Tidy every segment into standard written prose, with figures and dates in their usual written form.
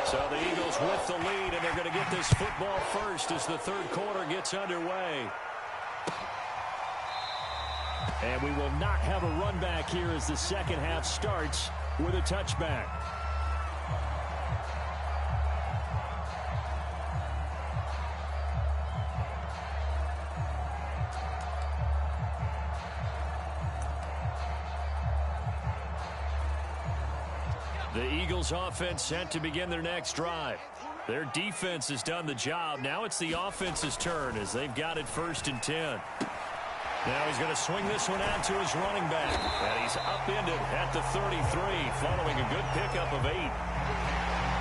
So the Eagles with the lead, and they're going to get this football first as the third quarter gets underway. And we will not have a run back here as the second half starts with a touchback. The Eagles offense set to begin their next drive. Their defense has done the job. Now it's the offense's turn as they've got it 1st and 10. Now he's going to swing this one out to his running back. And he's upended at the 33 following a good pickup of 8.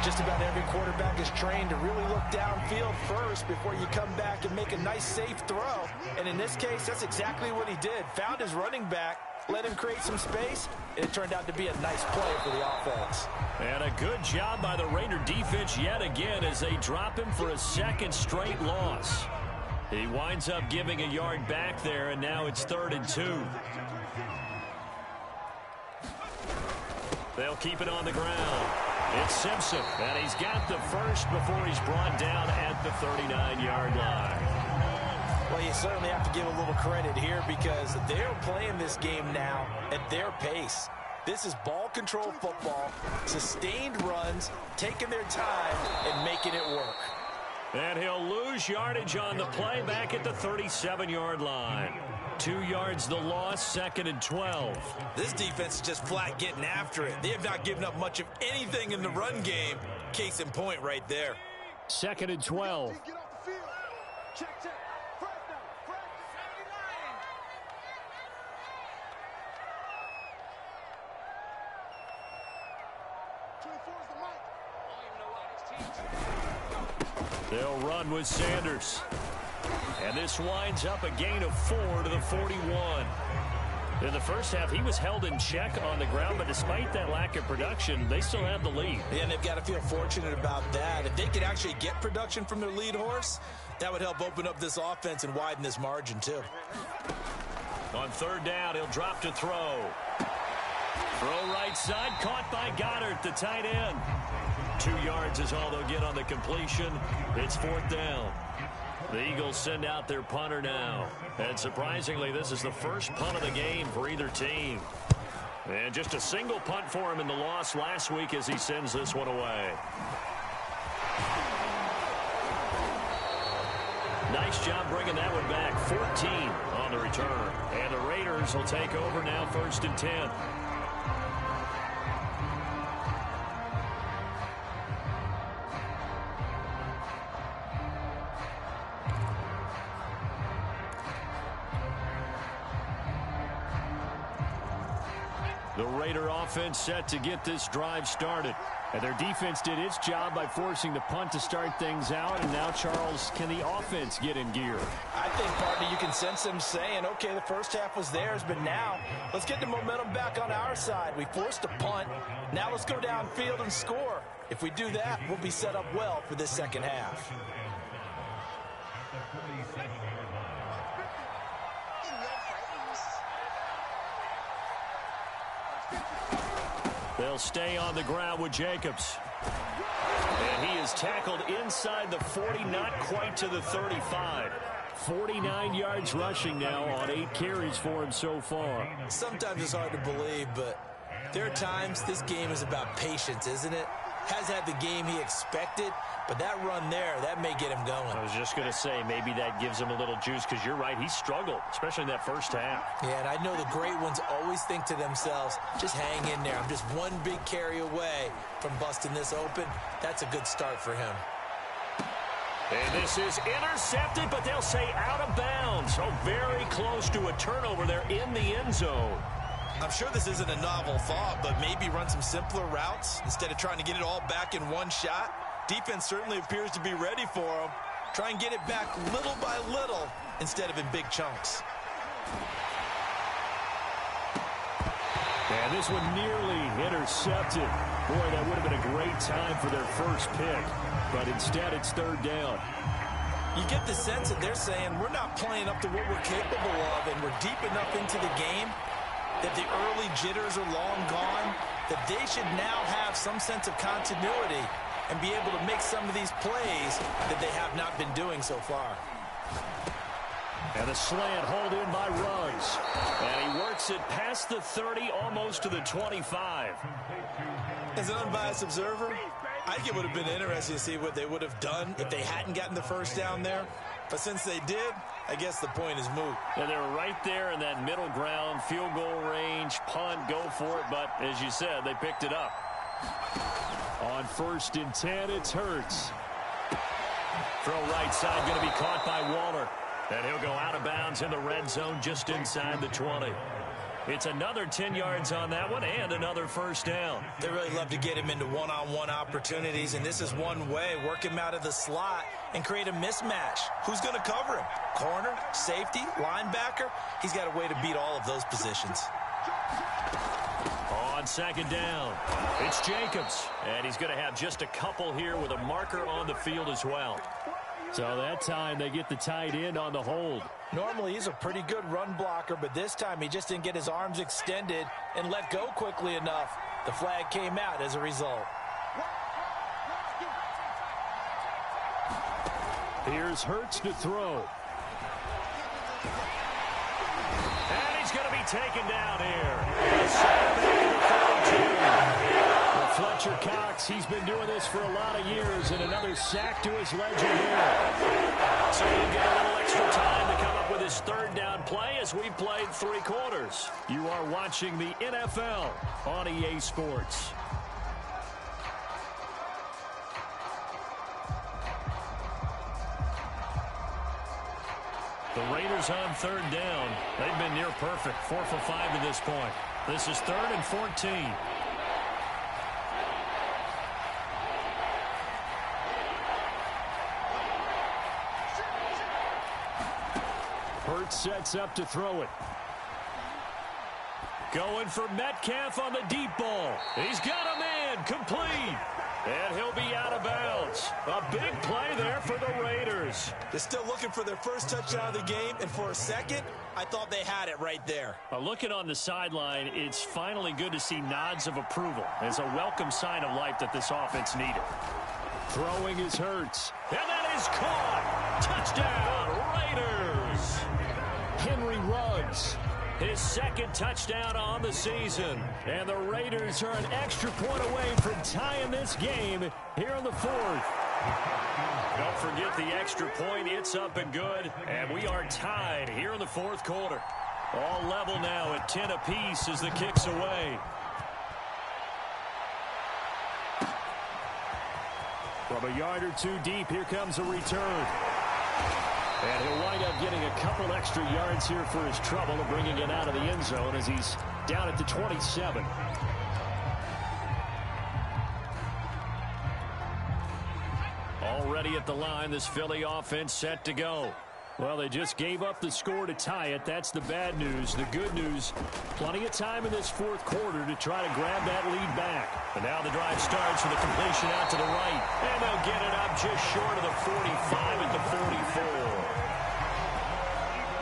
Just about every quarterback is trained to really look downfield first before you come back and make a nice, safe throw. And in this case, that's exactly what he did. Found his running back, let him create some space, and it turned out to be a nice play for the offense. And a good job by the Raider defense yet again as they drop him for a second straight loss. He winds up giving a yard back there, and now it's 3rd and 2. They'll keep it on the ground. It's Simpson, and he's got the first before he's brought down at the 39-yard line. Well, you certainly have to give a little credit here because they're playing this game now at their pace. This is ball control football, sustained runs, taking their time, and making it work. And he'll lose yardage on the play back at the 37-yard line. 2 yards the loss, 2nd and 12. This defense is just flat getting after it. They have not given up much of anything in the run game. Case in point right there. 2nd and 12. They'll run with Sanders. And this winds up a gain of 4 to the 41. In the first half, he was held in check on the ground, but despite that lack of production, they still have the lead. Yeah, and they've got to feel fortunate about that. If they could actually get production from their lead horse, that would help open up this offense and widen this margin, too. On 3rd down, he'll drop to throw. Throw right side, caught by Goddard, the tight end. 2 yards is all they'll get on the completion. It's 4th down. The Eagles send out their punter now. And surprisingly, this is the first punt of the game for either team. And just a single punt for him in the loss last week as he sends this one away. Nice job bringing that one back. 14 on the return. And the Raiders will take over now 1st and 10. The Raider offense set to get this drive started. And their defense did its job by forcing the punt to start things out. And now, Charles, can the offense get in gear? I think, partner, you can sense them saying, okay, the first half was theirs, but now let's get the momentum back on our side. We forced a punt. Now let's go downfield and score. If we do that, we'll be set up well for this second half. They'll stay on the ground with Jacobs. And he is tackled inside the 40, not quite to the 35. 49 yards rushing now on 8 carries for him so far. Sometimes it's hard to believe, but there are times this game is about patience, isn't it? Has had the game he expected, but that run there, that may get him going. I was just going to say, maybe that gives him a little juice because you're right, he struggled, especially in that first half. Yeah, and I know the great ones always think to themselves, just hang in there. I'm just one big carry away from busting this open. That's a good start for him. And this is intercepted, but they'll say out of bounds. So very close to a turnover there in the end zone. I'm sure this isn't a novel thought, but maybe run some simpler routes instead of trying to get it all back in one shot. Defense certainly appears to be ready for him. Try and get it back little by little instead of in big chunks. And this one nearly intercepted. Boy, that would have been a great time for their first pick. But instead, it's 3rd down. You get the sense that they're saying we're not playing up to what we're capable of, and we're deep enough into the game that the early jitters are long gone, that they should now have some sense of continuity and be able to make some of these plays that they have not been doing so far. And a slant hauled in by Ruggs. And he works it past the 30, almost to the 25. As an unbiased observer, I think it would have been interesting to see what they would have done if they hadn't gotten the first down there. But since they did, I guess the point is moot. And they were right there in that middle ground, field goal range, punt, go for it. But as you said, they picked it up. On 1st and 10, it's Hurts. Throw right side, going to be caught by Waller. And he'll go out of bounds in the red zone just inside the 20. It's another 10 yards on that one and another first down. They really love to get him into one-on-one opportunities, and this is one way. Work him out of the slot and create a mismatch. Who's going to cover him? Corner, safety, linebacker? He's got a way to beat all of those positions. On 2nd down, it's Jacobs. And he's going to have just a couple here with a marker on the field as well. So that time they get the tight end on the hold. Normally he's a pretty good run blocker, but this time he just didn't get his arms extended and let go quickly enough. The flag came out as a result. Here's Hurts to throw. And he's going to be taken down here. Fletcher Cox, he's been doing this for a lot of years, and another sack to his ledger here. So he'll get a little extra time to come up with his 3rd down play as we played 3 quarters. You are watching the NFL on EA Sports. The Raiders on 3rd down. They've been near perfect, 4 for 5 to this point. This is 3rd and 14. Hurts sets up to throw it. Going for Metcalf on the deep ball. He's got a man, complete. And he'll be out of bounds. A big play there for the Raiders. They're still looking for their first touchdown of the game, and for a second, I thought they had it right there. Looking on the sideline, it's finally good to see nods of approval. It's a welcome sign of life that this offense needed. Throwing is Hurts. And that is caught. Touchdown, Raiders. Henry Ruggs, his 2nd touchdown on the season. And the Raiders are an extra point away from tying this game here in the 4th. Don't forget the extra point. It's up and good. And we are tied here in the 4th quarter. All level now at 10 apiece as the kick's away. From a yard or 2 deep, here comes a return. And he'll wind up getting a couple extra yards here for his trouble of bringing it out of the end zone as he's down at the 27. Already at the line, this Philly offense set to go. Well, they just gave up the score to tie it. That's the bad news. The good news, plenty of time in this 4th quarter to try to grab that lead back. And now the drive starts with a completion out to the right. And they'll get it up just short of the 45 at the 44.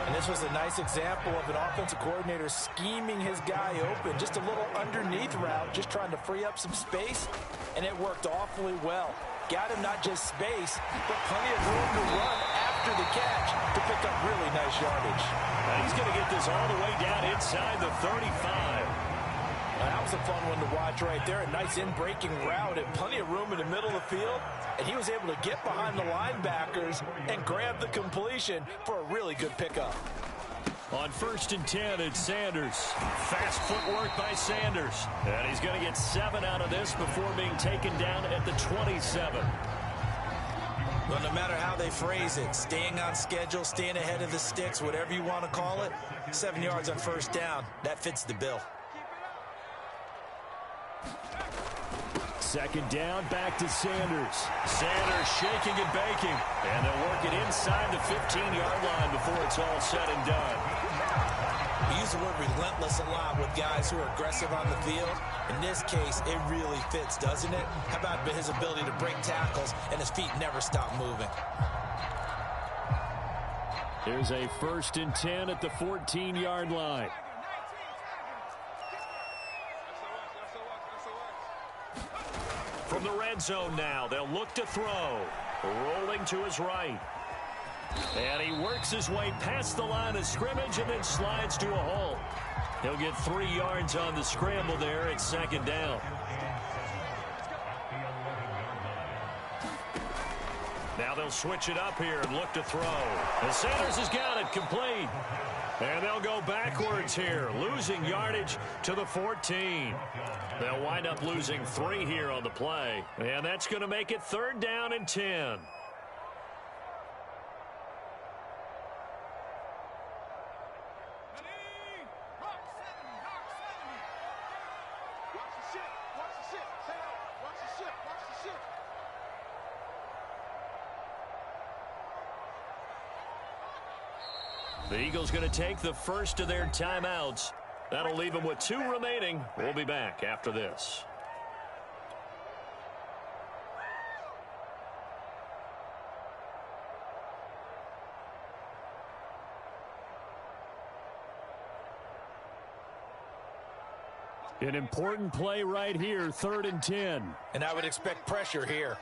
And this was a nice example of an offensive coordinator scheming his guy open. Just a little underneath route, just trying to free up some space, and it worked awfully well. Got him not just space, but plenty of room to run after the catch to pick up really nice yardage. And he's going to get this all the way down inside the 35. That was a fun one to watch right there. A nice in-breaking route and plenty of room in the middle of the field. And he was able to get behind the linebackers and grab the completion for a really good pickup. On 1st and 10, it's Sanders. Fast footwork by Sanders. And he's going to get 7 out of this before being taken down at the 27. Well, no matter how they phrase it, staying on schedule, staying ahead of the sticks, whatever you want to call it, 7 yards on 1st down, that fits the bill. 2nd down, back to Sanders. Sanders shaking and baking. And they'll work it inside the 15-yard line before it's all said and done. We use the word relentless a lot with guys who are aggressive on the field. In this case, it really fits, doesn't it? How about his ability to break tackles and his feet never stop moving? Here's a 1st and 10 at the 14-yard line. From the red zone now, they'll look to throw. Rolling to his right. And he works his way past the line of scrimmage and then slides to a halt. He'll get 3 yards on the scramble there at second down. Now they'll switch it up here and look to throw. And Sanders has got it complete. And they'll go backwards here, losing yardage to the 14. They'll wind up losing 3 here on the play. And that's going to make it 3rd down and 10. The Eagles going to take the first of their timeouts. That'll leave them with 2 remaining. We'll be back after this. An important play right here, 3rd and 10. And I would expect pressure here.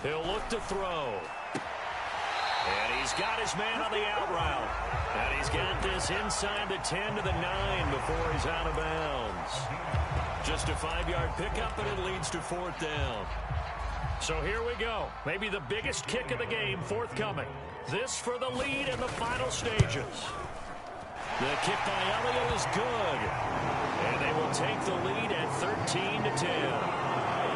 He'll look to throw. And he's got his man on the out route. And he's got this inside the 10 to the 9 before he's out of bounds. Just a 5-yard pickup, and it leads to 4th down. So here we go. Maybe the biggest kick of the game forthcoming. This for the lead in the final stages. The kick by Elliott is good. And they will take the lead at 13 to 10.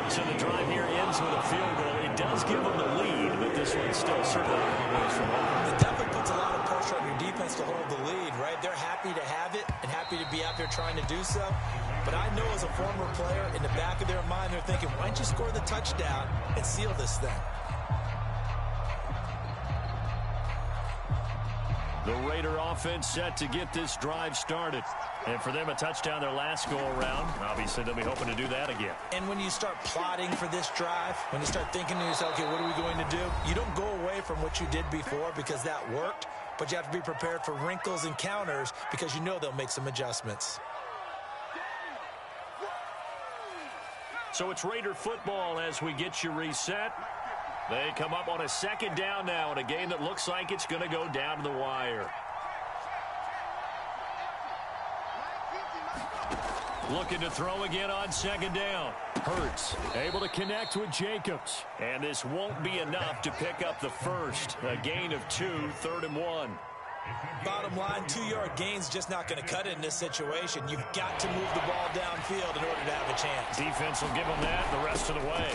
So the drive here ends with a field goal. It does give them the lead, but this one's still certainly a long ways from home. It definitely puts a lot of pressure on your defense to hold the lead, right? They're happy to have it and happy to be out there trying to do so. But I know as a former player, in the back of their mind, they're thinking, why don't you score the touchdown and seal this thing? The Raider offense set to get this drive started. And for them, a touchdown their last go-around. Obviously, they'll be hoping to do that again. And when you start plotting for this drive, when you start thinking to yourself, okay, what are we going to do? You don't go away from what you did before because that worked, but you have to be prepared for wrinkles and counters because you know they'll make some adjustments. So it's Raider football as we get you reset. They come up on a 2nd down now in a game that looks like it's going to go down to the wire. Looking to throw again on 2nd down. Hurts able to connect with Jacobs. And this won't be enough to pick up the first. A gain of 2, 3rd and 1. Bottom line, 2-yard gain's just not going to cut it in this situation. You've got to move the ball downfield in order to have a chance. Defense will give them that the rest of the way.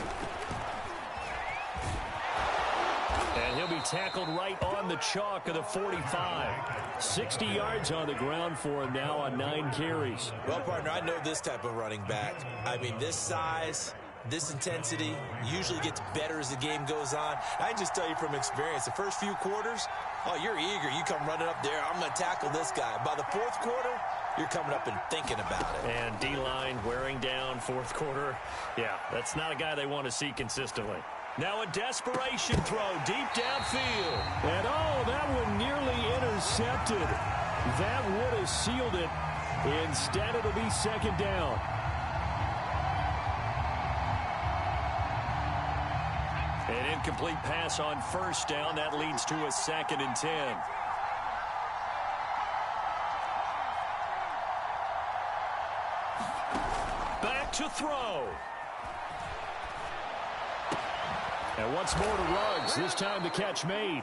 And he'll be tackled right on the chalk of the 45. 60 yards on the ground for him now on 9 carries. Well, partner, I know this type of running back. I mean, this size, this intensity usually gets better as the game goes on. I can just tell you from experience, the first few quarters, oh, you're eager. You come running up there, I'm going to tackle this guy. By the 4th quarter, you're coming up and thinking about it. And D-line wearing down 4th quarter. Yeah, that's not a guy they want to see consistently. Now a desperation throw deep downfield. And oh, that one nearly intercepted. That would have sealed it. Instead, it'll be 2nd down. An incomplete pass on 1st down. That leads to a 2nd and 10. Back to throw. And once more to Ruggs, this time the catch made.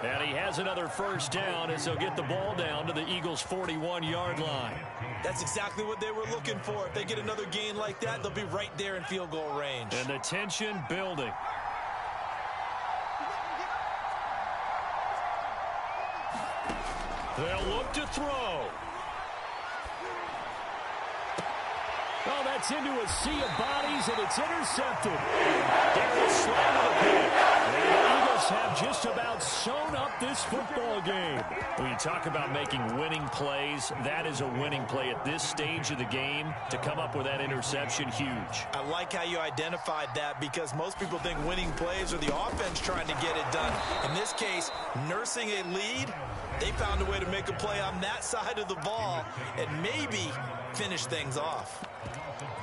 And he has another 1st down as he'll get the ball down to the Eagles' 41-yard line. That's exactly what they were looking for. If they get another gain like that, they'll be right there in field goal range. And the tension building. They'll look to throw. Oh, that's into a sea of bodies, and it's intercepted. Darius Slay with a pick. And the Eagles have just about sewn up this football game. When you talk about making winning plays, that is a winning play at this stage of the game. To come up with that interception, huge. I like how you identified that, because most people think winning plays are the offense trying to get it done. In this case, nursing a lead, they found a way to make a play on that side of the ball and maybe finish things off.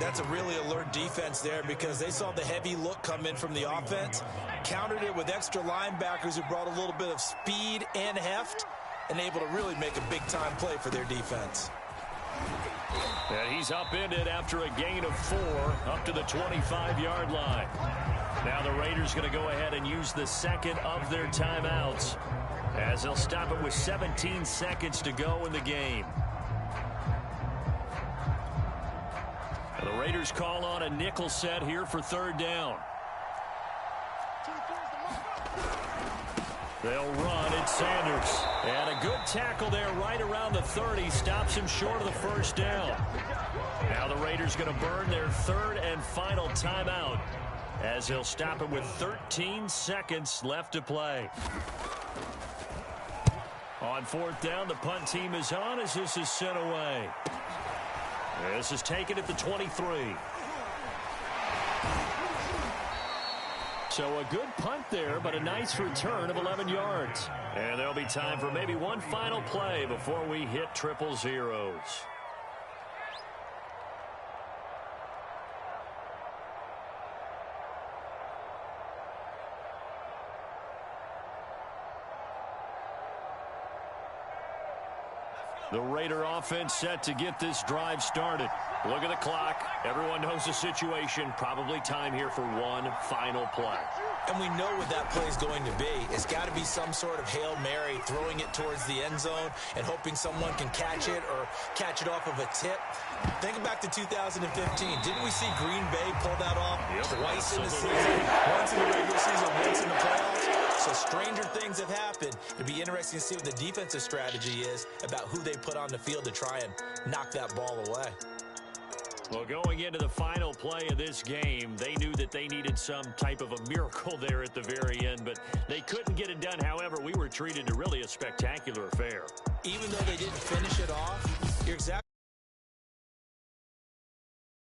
That's a really alert defense there, because they saw the heavy look come in from the offense, countered it with extra linebackers who brought a little bit of speed and heft, and able to really make a big-time play for their defense. And he's upended after a gain of 4 up to the 25-yard line. Now the Raiders going to go ahead and use the second of their timeouts, as they'll stop it with 17 seconds to go in the game. The Raiders call on a nickel set here for 3rd down. They'll run. It's Sanders. And a good tackle there right around the 30. Stops him short of the 1st down. Now the Raiders going to burn their 3rd and final timeout, as they'll stop it with 13 seconds left to play. On 4th down, the punt team is on as this is sent away. This is taken at the 23. So a good punt there, but a nice return of 11 yards. And there'll be time for maybe one final play before we hit 000. The Raider offense set to get this drive started. Look at the clock. Everyone knows the situation. Probably time here for one final play. And we know what that play is going to be. It's got to be some sort of Hail Mary, throwing it towards the end zone and hoping someone can catch it or catch it off of a tip. Think back to 2015. Didn't we see Green Bay pull that off twice in the season? Once in the regular season, once in the playoffs. So stranger things have happened. It'll be interesting to see what the defensive strategy is about who they put on the field to try and knock that ball away. Well, going into the final play of this game, they knew that they needed some type of a miracle there at the very end, but they couldn't get it done. However, we were treated to really a spectacular affair. Even though they didn't finish it off, you're exactly